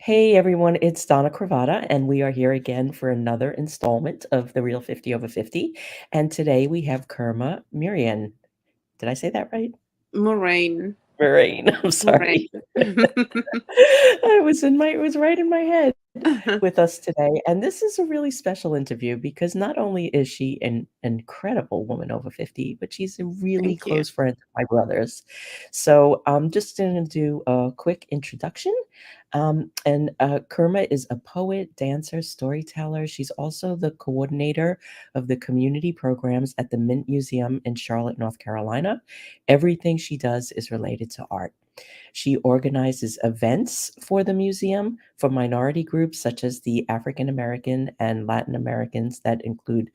Hey everyone, it's Donna Cravata, and we are here again for another installment of the Real 50 Over 50. And today we have Kurma Murrain. Did I say that right? Murrain. Murrain. I'm Murrain. sorry. It was right in my head with us today. And this is a really special interview because not only is she an incredible woman over 50, but she's a really Thank you. close friend of my brother's. So I'm just going to do a quick introduction. And Kurma is a poet, dancer, storyteller. She's also the coordinator of the community programs at the Mint Museum in Charlotte, North Carolina. Everything she does is related to art. She organizes events for the museum for minority groups such as the African American and Latin Americans that include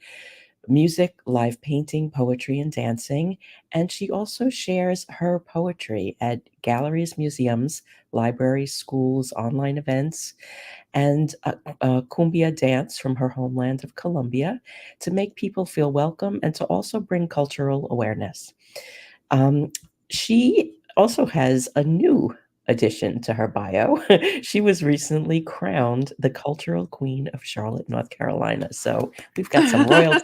music, live painting, poetry, and dancing. And she also shares her poetry at galleries, museums, libraries, schools, online events, and cumbia dance from her homeland of Colombia to make people feel welcome and to also bring cultural awareness. Um, she also has a new addition to her bio. She was recently crowned the Cultural Queen of Charlotte, North Carolina. So we've got some royalty.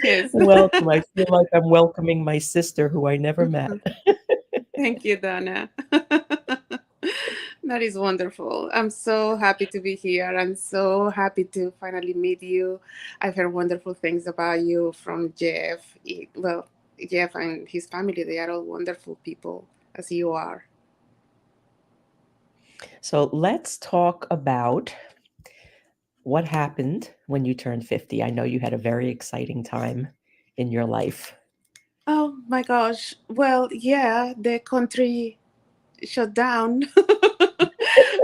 Yes. Welcome. I feel like I'm welcoming my sister who I never met. Thank you, Donna. That is wonderful. I'm so happy to be here. I'm so happy to finally meet you. I've heard wonderful things about you from Jeff. Well, Jeff and his family, they are all wonderful people, as you are. So let's talk about what happened when you turned 50. I know you had a very exciting time in your life. Oh my gosh. Well, yeah, the country shut down.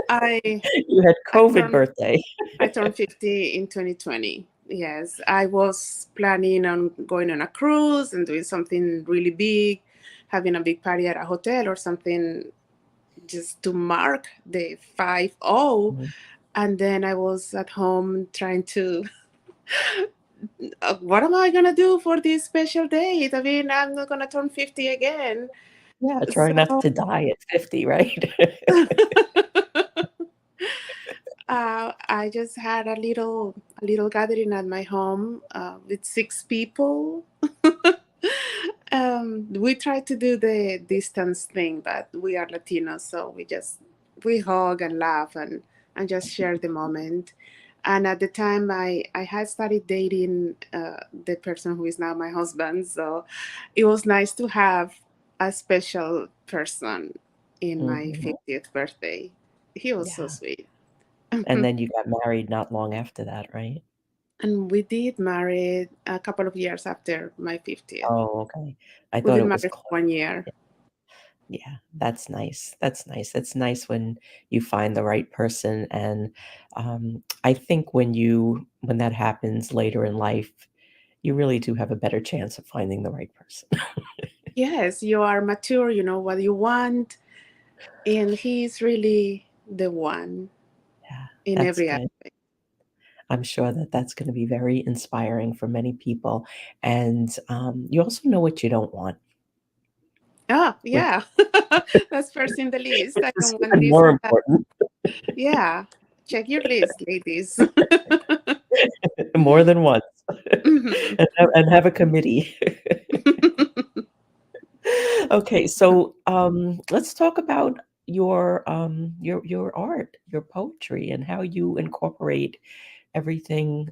I You had I COVID turned birthday. I turned 50 in 2020. Yes, I was planning on going on a cruise and doing something really big, having a big party at a hotel or something just to mark the 5-0. Mhm. And then I was at home trying to, what am I going to do for this special date? I mean, I'm not going to turn 50 again. Yeah, trying not So to die at 50, right? I just had a little gathering at my home with 6 people. We try to do the distance thing, but we are Latinos, so we hug and laugh and just share the moment. And at the time, I had started dating the person who is now my husband, so it was nice to have a special person in my Mhm. 50th birthday. He was so Yeah. sweet. And then you got married not long after that, right? And we did marry a couple of years after my 50th. Oh, okay. I We've thought been it was married for close. 1 year. Yeah, that's nice. That's nice. It's nice when you find the right person, and I think when that happens later in life, you really do have a better chance of finding the right person. Yes, you are mature, you know what you want, and he's really the one Yeah, in that's every good. aspect. I'm sure that that's gonna be very inspiring for many people, and, you also know what you don't want, Ah, which yeah. That's first in the list. which I is don't want even this more and that. important, Yeah. Check your list, ladies. more than once, Mhm. and have a committee. Okay, so, let's talk about your art, your poetry, and how you incorporate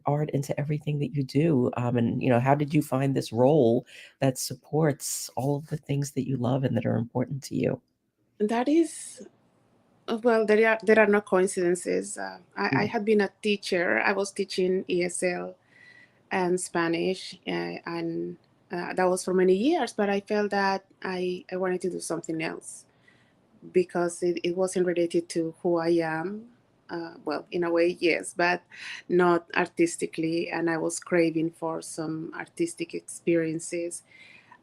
art into everything that you do. And how did you find this role that supports all of the things that you love and that are important to you? That is, well, there are no coincidences. I Mm, had been a teacher. I was teaching ESL and Spanish, and that was for many years. But I felt that I wanted to do something else because it wasn't related to who I am. Well, in a way, yes, but not artistically. And I was craving for some artistic experiences.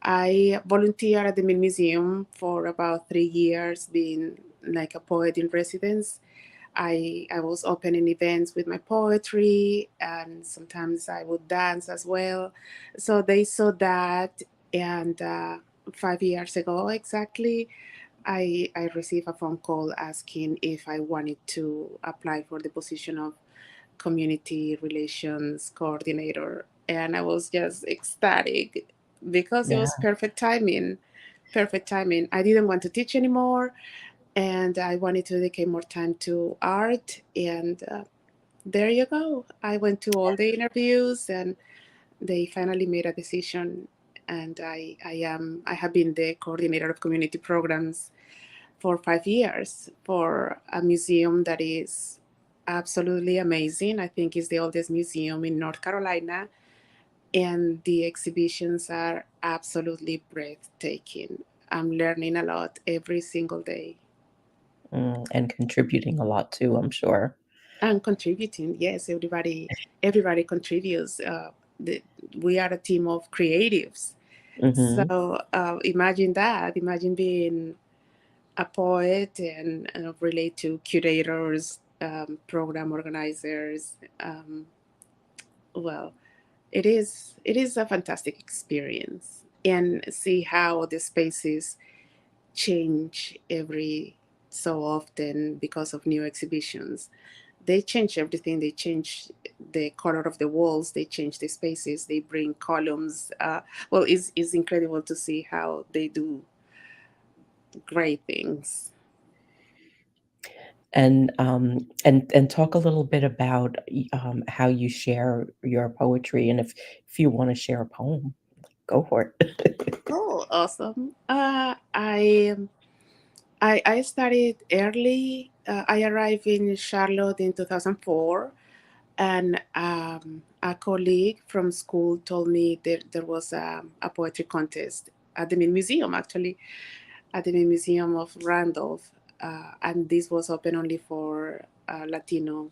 I volunteered at the Mint Museum for about 3 years, being like a poet in residence. I was opening events with my poetry, and sometimes I would dance as well. So they saw that, and 5 years ago exactly, I received a phone call asking if I wanted to apply for the position of community relations coordinator. And I was just ecstatic because it Yeah. was perfect timing. Perfect timing. I didn't want to teach anymore, and I wanted to dedicate more time to art. And there you go. I went to all the interviews, and they finally made a decision. And I have been the coordinator of community programs for 5 years for a museum that is absolutely amazing. I think it's the oldest museum in North Carolina, and the exhibitions are absolutely breathtaking. I'm learning a lot every single day. And contributing a lot too, I'm sure. And contributing, yes, everybody contributes. We are a team of creatives. Hmm. So imagine that. Imagine being a poet and relate to curators, program organizers. Well, it is a fantastic experience, and see how the spaces change every so often because of new exhibitions. They change everything. They change the color of the walls. They change the spaces. They bring columns. Well, it's incredible to see how they do great things. And talk a little bit about how you share your poetry, and if you want to share a poem, go for it. Oh, awesome! I started early. I arrived in Charlotte in 2004, and a colleague from school told me there was a poetry contest at the Mint Museum, actually, at the Mint Museum of Randolph, and this was open only for Latino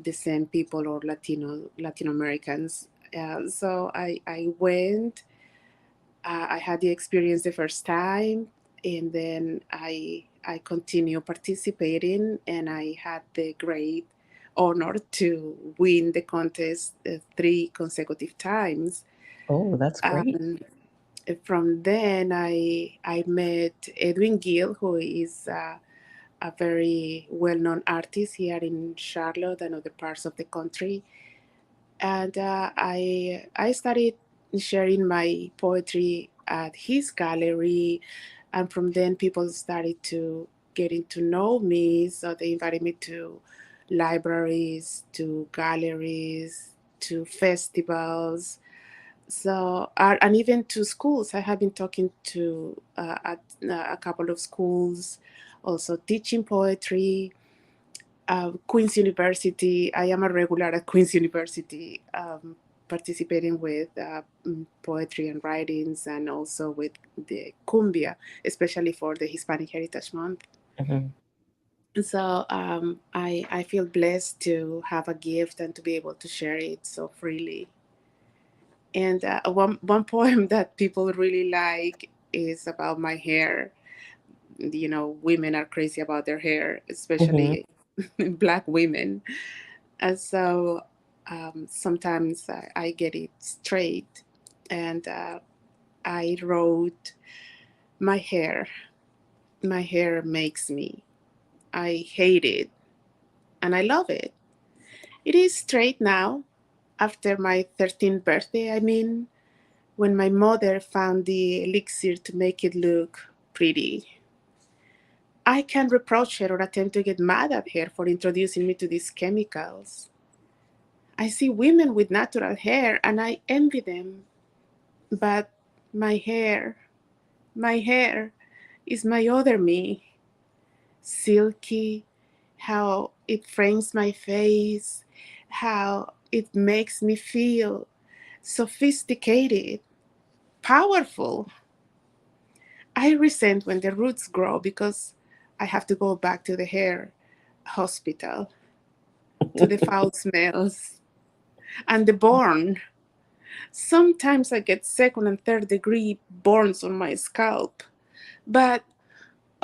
descent people or Latino Americans. So I went. I had the experience the first time, and then I continued participating, and I had the great honor to win the contest 3 consecutive times. Oh, that's great. And from then, I met Edwin Gill, who is a very well-known artist here in Charlotte and other parts of the country. And I started sharing my poetry at his gallery, and from then people started to getting to know me. So they invited me to libraries, to galleries, to festivals. So and even to schools. I have been talking to at a couple of schools, also teaching poetry. Queen's University. I am a regular at Queen's University, participating with poetry and writings, and also with the cumbia, especially for the Hispanic Heritage Month. Hmm. So I feel blessed to have a gift and to be able to share it so freely. And one poem that people really like is about my hair. Women are crazy about their hair, Hmm. especially Black women. And so sometimes I get it straight. And I wrote, my hair, my hair makes me. I hate it and I love it. It is straight now, after my 13th birthday, I mean, when my mother found the elixir to make it look pretty. I can't reproach her or attempt to get mad at her for introducing me to these chemicals. I see women with natural hair and I envy them. But my hair, my hair is my other me. Silky, how it frames my face, how it makes me feel sophisticated, powerful. I resent when the roots grow because I have to go back to the hair hospital, to the foul smells, and the burn. Sometimes I get second and third degree burns on my scalp. But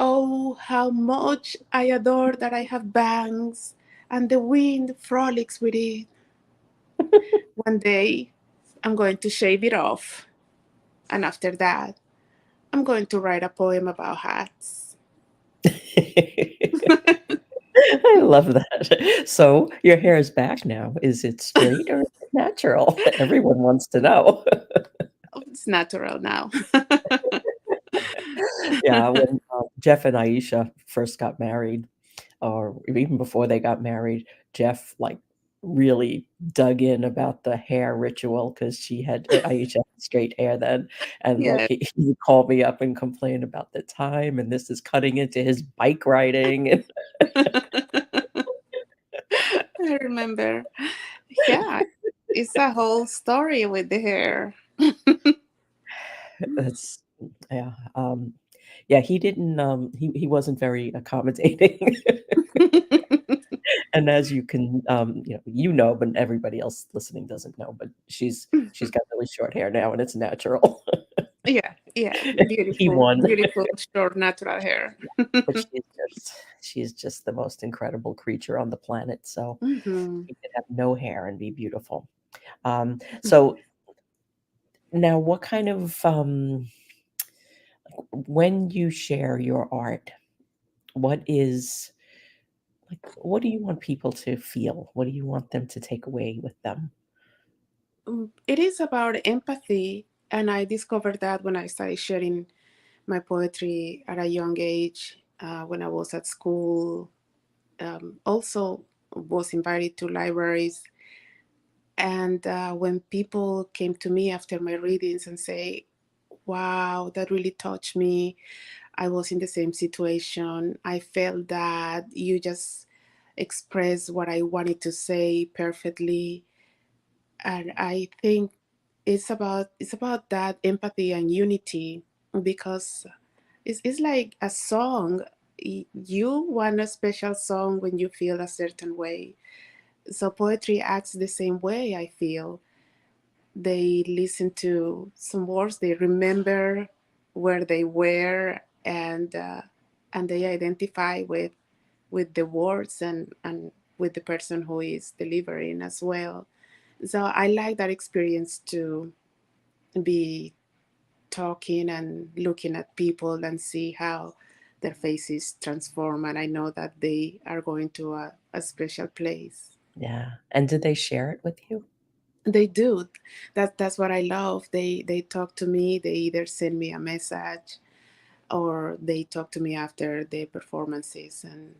oh, how much I adore that I have bangs and the wind frolics with it. One day I'm going to shave it off. And after that, I'm going to write a poem about hats. I love that. So your hair is back now. Is it straight or is it natural? Everyone wants to know. Oh, it's natural now. Yeah, when Jeff and Aisha first got married, or even before they got married, Jeff like really dug in about the hair ritual because Aisha had straight hair then, and like Yeah. he would call me up and complain about the time, and this is cutting into his bike riding, and I remember. Yeah, it's a whole story with the hair. that's yeah, yeah. He didn't. He wasn't very accommodating. And as you can, but everybody else listening doesn't know, but she's got really short hair now, and it's natural. Yeah, yeah, He beautiful, won, beautiful, short, natural hair. but she's just the most incredible creature on the planet. So Hmm. she could have no hair and be beautiful. So now, what kind of when you share your art, what is what do you want people to feel? What do you want them to take away with them? It is about empathy, and I discovered that when I started sharing my poetry at a young age, when I was at school. Also, was invited to libraries, and when people came to me after my readings and say, "Wow, that really touched me. I was in the same situation. I felt that you just expressed what I wanted to say perfectly." And I think it's about that empathy and unity, because it's like a song. You want a special song when you feel a certain way. So poetry acts the same way, I feel. They listen to some words, they remember where they were, and they identify with the words, and with the person who is delivering as well. So I like that experience to be talking and looking at people and see how their faces transform, and I know that they are going to a special place. Yeah, and did they share it with you? They do. That's what I love. They talk to me. They either send me a message, or they talk to me after the performances, and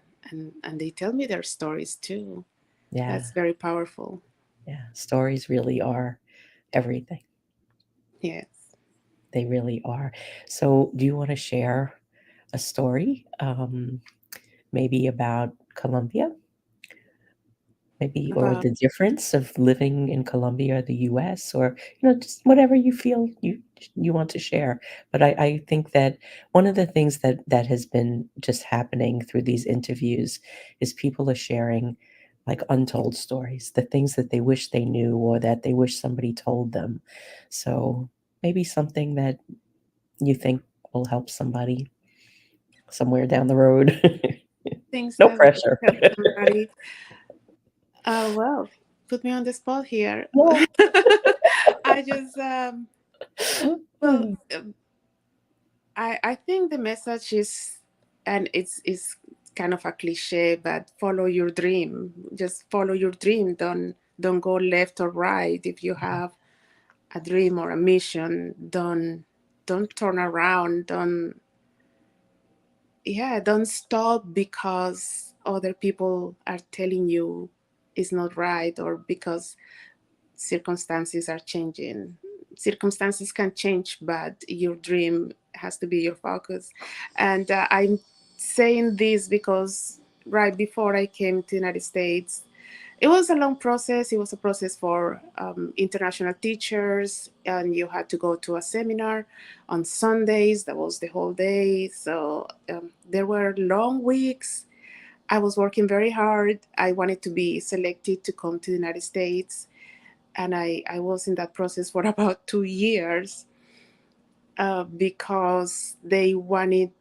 they tell me their stories too. Yeah, That's very powerful. yeah. Stories really are everything. Yes. They really are. So, do you want to share a story, maybe about Colombia? Maybe, or About the difference of living in Colombia or the US, or just whatever you feel you want to share. But I think that one of the things that has been just happening through these interviews is people are sharing like untold stories, the things that they wish they knew or that they wish somebody told them. So maybe something that you think will help somebody somewhere down the road. things No that will pressure. help somebody. Well, put me on the spot here. No. I just well, I think the message is, and it's kind of a cliche, but follow your dream. Just follow your dream. Don't go left or right. If you have a dream or a mission, don't turn around. Don't stop because other people are telling you it's not right, or because circumstances are changing. Circumstances can change, but your dream has to be your focus. And I'm saying this because right before I came to the United States, it was a long process. It was a process for international teachers, and you had to go to a seminar on Sundays. That was the whole day. So there were long weeks. I was working very hard. I wanted to be selected to come to the United States, and I was in that process for about 2 years, because they wanted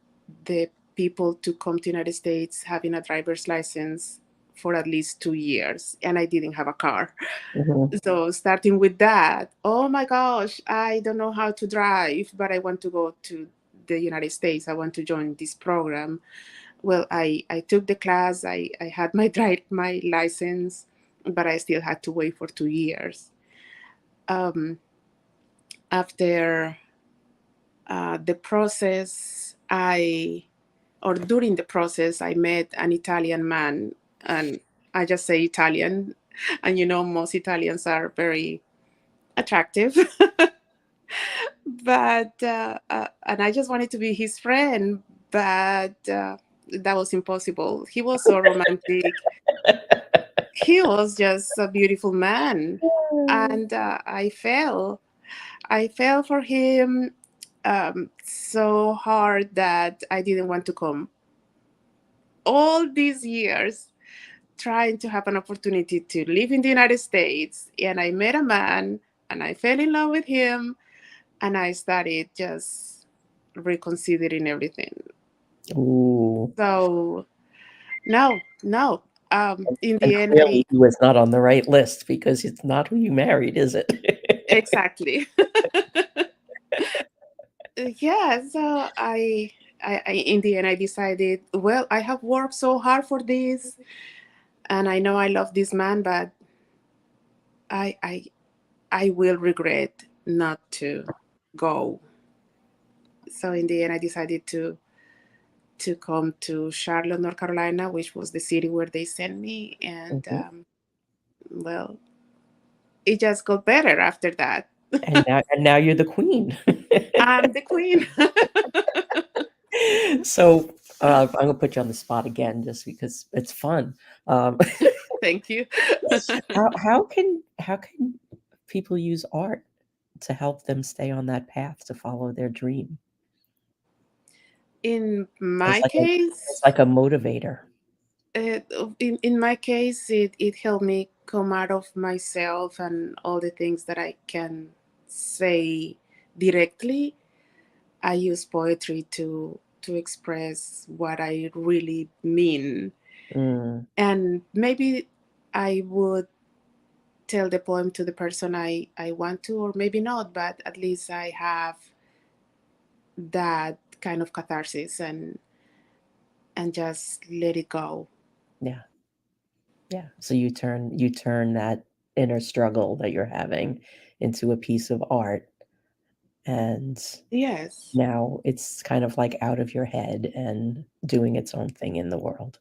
the people to come to the United States having a driver's license for at least 2 years, and I didn't have a car. Mhm. So starting with that, oh my gosh, I don't know how to drive, but I want to go to the United States. I want to join this program. Well, I took the class. I had my license, but I still had to wait for 2 years. Um, After the process, or during the process, I met an Italian man, and I just say Italian, and most Italians are very attractive. But and I just wanted to be his friend, but that was impossible. He was so romantic. He was just a beautiful man, and I fell for him so hard that I didn't want to come all these years trying to have an opportunity to live in the United States. And I met a man and I fell in love with him, and I started just reconsidering everything. Ooh. So, no, no. In And the end, clearly he was not on the right list because it's not who you married, is it? exactly. Yeah, so in the end, I decided, well, I have worked so hard for this, and I know I love this man, but I, I, I will regret not to go. So in the end, I decided to come to Charlotte, North Carolina, which was the city where they sent me, and Mhm. well, it just got better after that. And now you're the queen. I'm the queen. So, I'm gonna put you on the spot again just because it's fun. Um, Thank you. how can people use art to help them stay on that path to follow their dream? In It's my like it's case, like a motivator. uh, in my case, it helped me come out of myself and all the things that I can say directly. I use poetry to express what I really mean, Mm, and maybe I would tell the poem to the person I want to, or maybe not, but at least I have that kind of catharsis, and just let it go. yeah, yeah. So you turn that inner struggle that you're having into a piece of art, and Yes, now it's kind of like out of your head and doing its own thing in the world.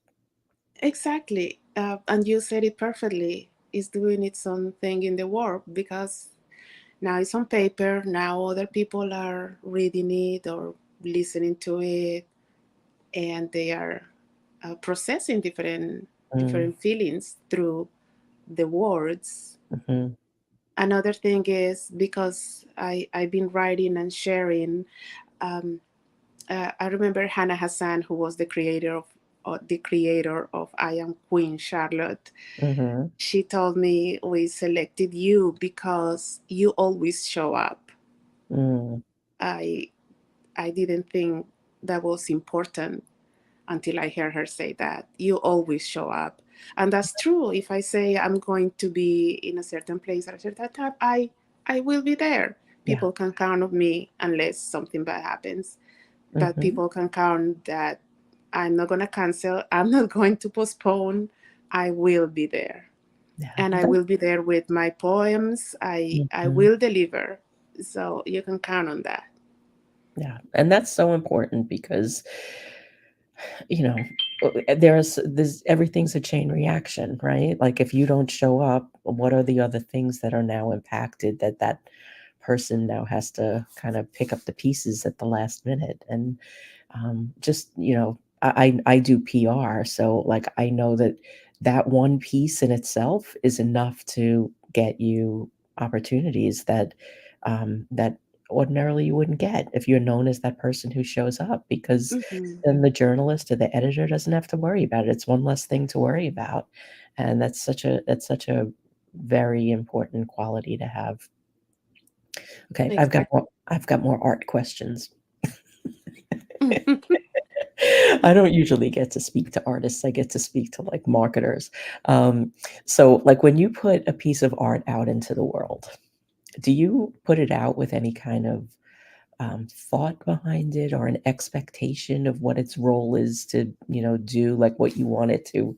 exactly. And you said it perfectly. It's doing its own thing in the world, because now it's on paper. Now other people are reading it or listening to it, and they are processing Mm, different feelings through the words. mhm, Another thing is, because I've been writing and sharing. Um, I remember Hannah Hassan, who was the creator of I Am Queen Charlotte. mhm, She told me, we selected you because you always show up. mm, I I didn't think that was important until I heard her say that. You always show up. And that's true. If I say I'm going to be in a certain place at a certain time, I will be there. yeah, People can count on me unless something bad happens. But mhm, people can count that I'm not going to cancel, I'm not going to postpone. I will be there. yeah, And I will be there with my poems. I mhm, will deliver. So you can count on that. yeah, and that's so important because, you know, there's everything's a chain reaction, right? Like, if you don't show up, what are the other things that are now impacted that person now has to kind of pick up the pieces at the last minute? And just, I do PR, so like I know that that one piece in itself is enough to get you opportunities that ordinarily you wouldn't get if you're known as that person who shows up, because Hmm. then the journalist or the editor doesn't have to worry about it. It's one less thing to worry about, and that's such a very important quality to have. Okay, Exactly. I've got more art questions. I don't usually get to speak to artists. I get to speak to like marketers. Um, so, like, when you put a piece of art out into the world, do you put it out with any kind of thought behind it or an expectation of what its role is to, do, like what you want it to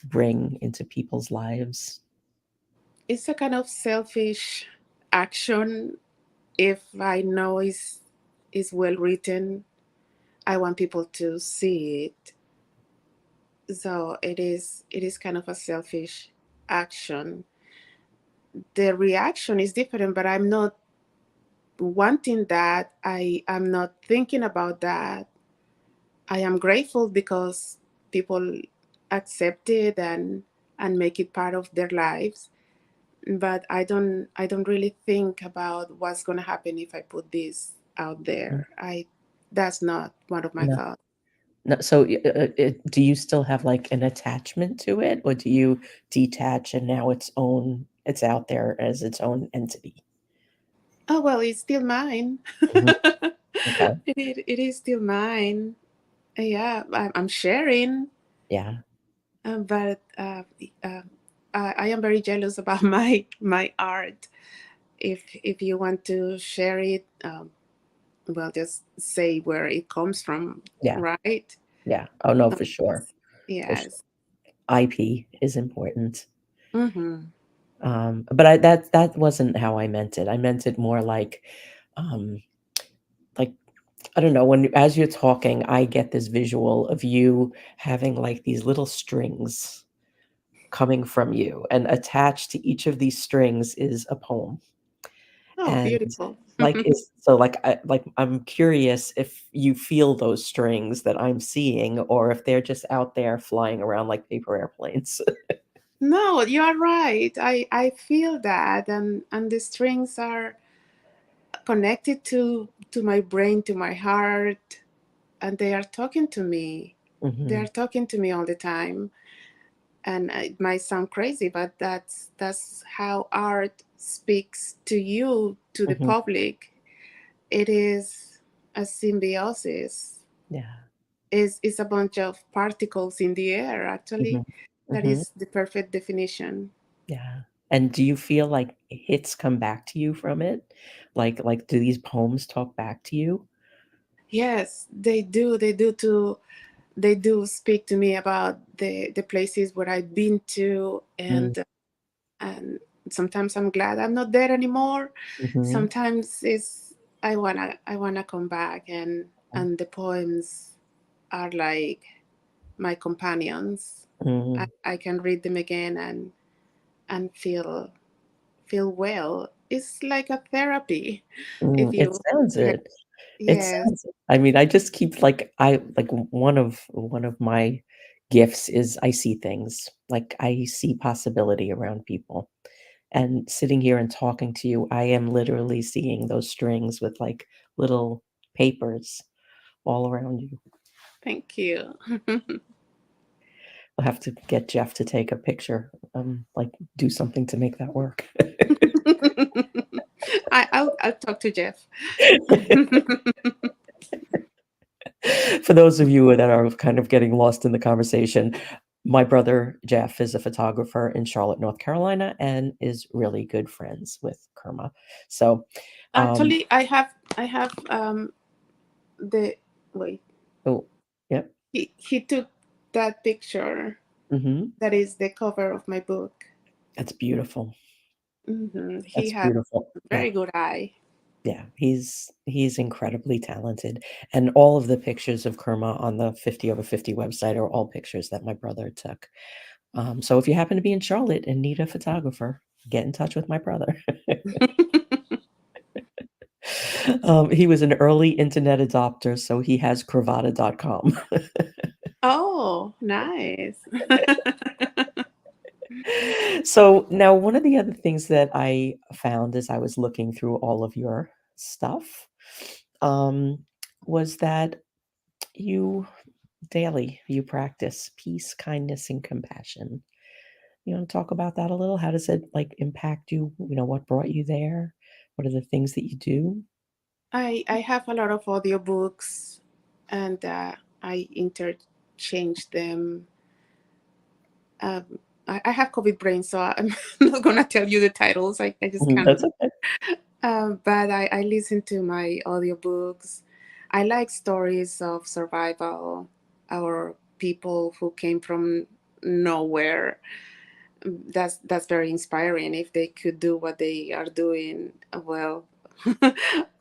bring into people's lives? It's a kind of selfish action. If I know is well written, I want people to see it. So it is kind of a selfish action. The reaction is different, but I'm not wanting that. I'm not thinking about that. I am grateful because people accept it and make it part of their lives. But I don't really think about what's gonna happen if I put this out Mm, there. I That's not one of my no, thoughts. no. So, do you still have like an attachment to it, or do you detach and now it's out there as its own entity? Oh well, it's still mine. Mhm. Okay. It is still mine. Yeah, I'm sharing, Yeah. but uh, I am very jealous about my art. If you want to share it, well, just say where it comes from, Yeah. right? Yeah. Oh no, Um, for sure. For sure. yes. IP is important. Mm-hmm. But that wasn't how I meant it. I meant it more um, like I don't know. When as you're talking, I get this visual of you having like these little strings coming from you, and attached to each of these strings is a poem. Oh, And beautiful. like is so I'm curious if you feel those strings that I'm seeing, or if they're just out there flying around like paper airplanes. No, you are right. I feel that, and the strings are connected to my brain, to my heart, and they are talking to me. They are Hmm. talking to me all the time, and it might sound crazy, but that's how art speaks to you, to the Hmm. public. It is a symbiosis. Yeah. Is a bunch of particles in the air. Hmm. Actually, that Hmm. is the perfect definition. Yeah. And do you feel like hits come back to you from it? Like do these poems talk back to you? Yes, they do. They do speak to me about the places where I've been to, Mm, and sometimes I'm glad I'm not there anymore. mhm, Sometimes it's I wanna come back, and the poems are like my companions. mhm, I can read them again and feel well. It's like a therapy. If it you sounds heard, it. It yes, sounds it. I mean, I just keep I like one of my gifts is I see things. Like I see possibility around people. And sitting here and talking to you, I am literally seeing those strings with like little papers all around you. thank you. We'll have to get Jeff to take a picture, like do something to make that work. I'll talk to Jeff. For those of you that are kind of getting lost in the conversation, my brother Jeff is a photographer in Charlotte, North Carolina, and is really good friends with Kurma. So, um, Actually, I have the wait. oh, yep, He took that picture. hmm, That is the cover of my book. that's beautiful. He That's has beautiful. a Yeah, very good eye. yeah, he's incredibly talented, and all of the pictures of Kurma on the 50 over 50 website are all pictures that my brother took. So if you happen to be in Charlotte and need a photographer, get in touch with my brother. He was an early internet adopter, so he has Cravada.com. Oh, nice. So now one of the other things that I found as I was looking through all of your stuff, um, was that you you practice peace, kindness, and compassion. You want to talk about that a little? How does it like impact you? What brought you there? What are the things that you do? I have a lot of audiobooks, and I interchange them. I have COVID brain, so I'm not gonna tell you the titles. I just Mhm, can't. that's okay. But I listen to my audiobooks. I like stories of survival or people who came from nowhere. That's very inspiring. If they could do what they are doing, well,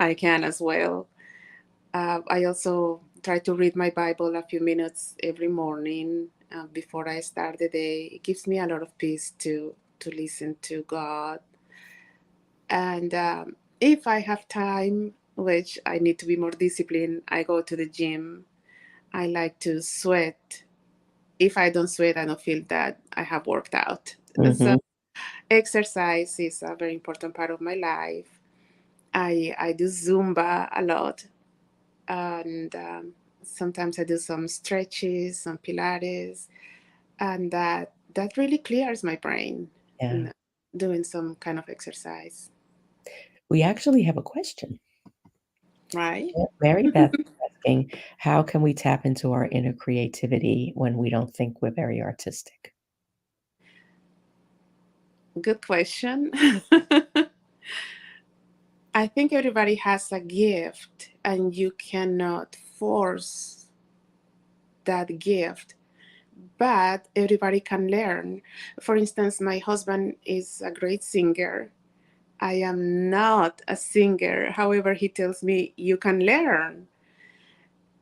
I can as well. I also try to read my Bible a few minutes every morning before I start the day. It gives me a lot of peace to listen to God. And if I have time, which I need to be more disciplined, I go to the gym. I like to sweat. If I don't sweat, I don't feel that I have worked out. So Hmm. exercise is a very important part of my life. I do Zumba a lot, and sometimes I do some stretches, some Pilates, and that really clears my brain. Yeah. n- Doing some kind of exercise, We actually have a question. right? Yeah, Mary Beth is asking, how can we tap into our inner creativity when we don't think we're very artistic? Good question. I think everybody has a gift, and you cannot force that gift, but everybody can learn. For instance, my husband is a great singer. I am not a singer. However, he tells me you can learn.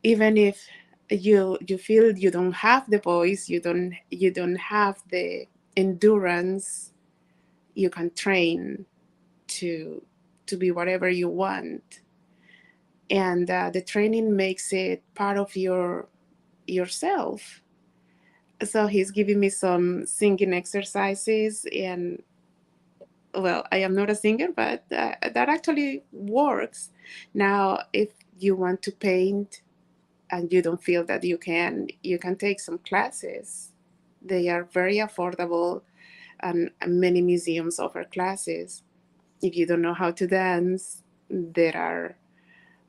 Even if you feel you don't have the voice, you don't have the endurance, you can train to to be whatever you want. And the training makes it part of yourself. So he's giving me some singing exercises, and well, I am not a singer, but that actually works. Now, if you want to paint and you don't feel that you can take some classes. They are very affordable, and many museums offer classes. If you don't know how to dance, there are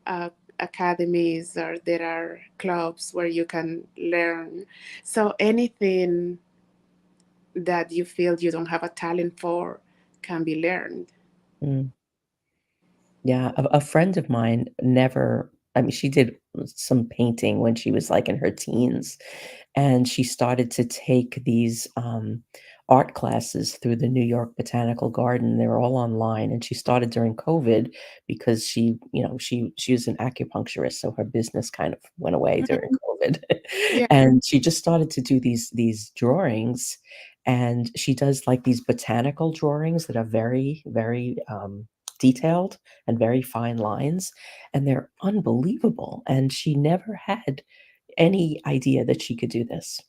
uh, academies, or there are clubs where you can learn. So anything that you feel you don't have a talent for can be learned. Mm. Yeah, a friend of mine never, I mean, she did some painting when she was, like, in her teens, and she started to take these, art classes through the New York Botanical Garden. They were all online, and she started during COVID because she was an acupuncturist, so her business kind of went away during Mhm. COVID. Yeah, And she just started to do these drawings, and she does, like, these botanical drawings that are very, very, detailed and very fine lines, and they're unbelievable, and she never had any idea that she could do this.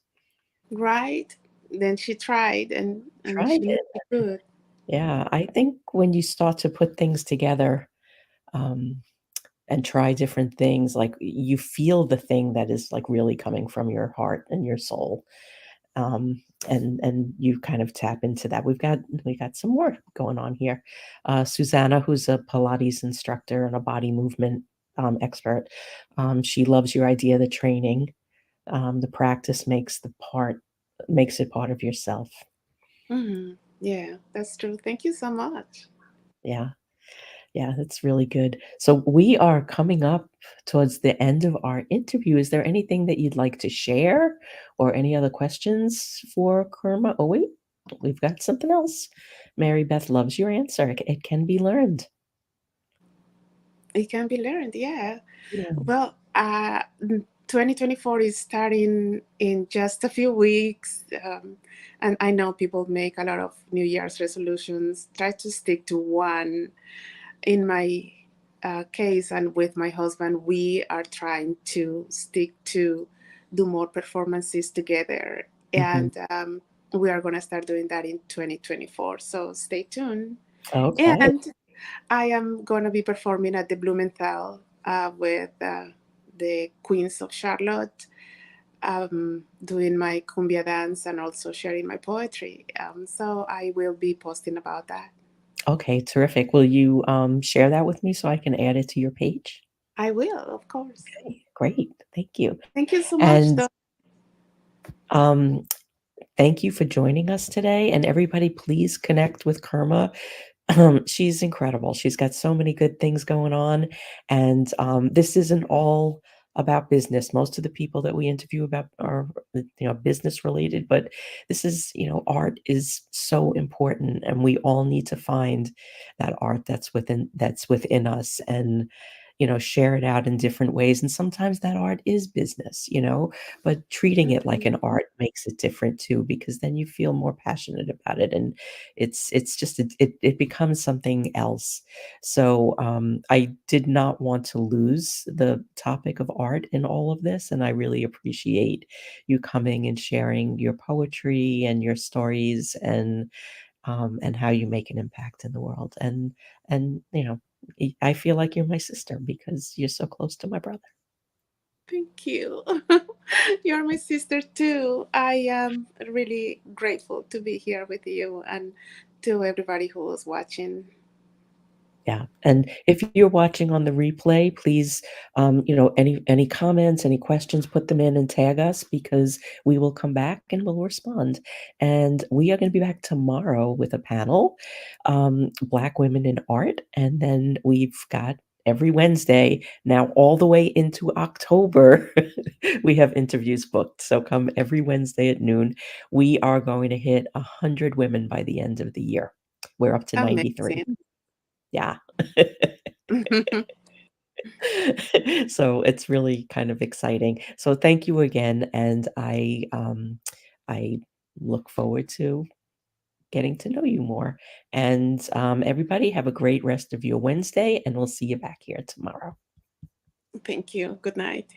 right. Then she tried, and Tried she made it. it good. Yeah, I think when you start to put things together, um, and try different things, like, you feel the thing that is, like, really coming from your heart and your soul, and you kind of tap into that. We got some more going on here. Susanna, who's a Pilates instructor and a body movement, expert, she loves your idea, the training, the practice makes it part of yourself. Yeah, that's true. Thank you so much. Yeah. Yeah, that's really good. So we are coming up towards the end of our interview. Is there anything that you'd like to share or any other questions for Kurma? Oh, wait, we've got something else. Mary Beth loves your answer. It can be learned. It can be learned, yeah. Yeah. Well, 2024 is starting in just a few weeks. And I know people make a lot of New Year's resolutions. Try to stick to one. In my case, and with my husband, we are trying to stick to do more performances together. Mhm. And we are going to start doing that in 2024. So stay tuned. Okay. And I am going to be performing at the Blumenthal with the Queens of Charlotte, doing my cumbia dance and also sharing my poetry. So I will be posting about that. Okay, terrific. Will you, share that with me so I can add it to your page? I will, of course. Okay, great. Thank you. Thank you so much, And, though. um, thank you for joining us today, and everybody, please connect with Kurma. She's incredible. She's got so many good things going on, and this isn't all about business. Most of the people that we interview about are, business related, but this is, art is so important, and we all need to find that art that's within us, and share it out in different ways. And sometimes that art is business, but treating it like an Mhm. art makes it different too, because then you feel more passionate about it, and it's just it becomes something else. So I did not want to lose the topic of art in all of this, and I really appreciate you coming and sharing your poetry and your stories, and how you make an impact in the world. And I feel like you're my sister because you're so close to my brother. Thank you. You're my sister too. I am really grateful to be here with you and to everybody who was watching. Yeah, and if you're watching on the replay, please, any comments, any questions, put them in and tag us, because we will come back and we'll respond. And we are going to be back tomorrow with a panel, Black Women in Art, and then we've got every Wednesday now all the way into October. We have interviews booked, so come every Wednesday at noon. We are going to hit 100 women by the end of the year. We're up to 93. Amazing. Yeah. So it's really kind of exciting. So thank you again, and I look forward to getting to know you more. And everybody have a great rest of your Wednesday, and we'll see you back here tomorrow. Thank you. Good night.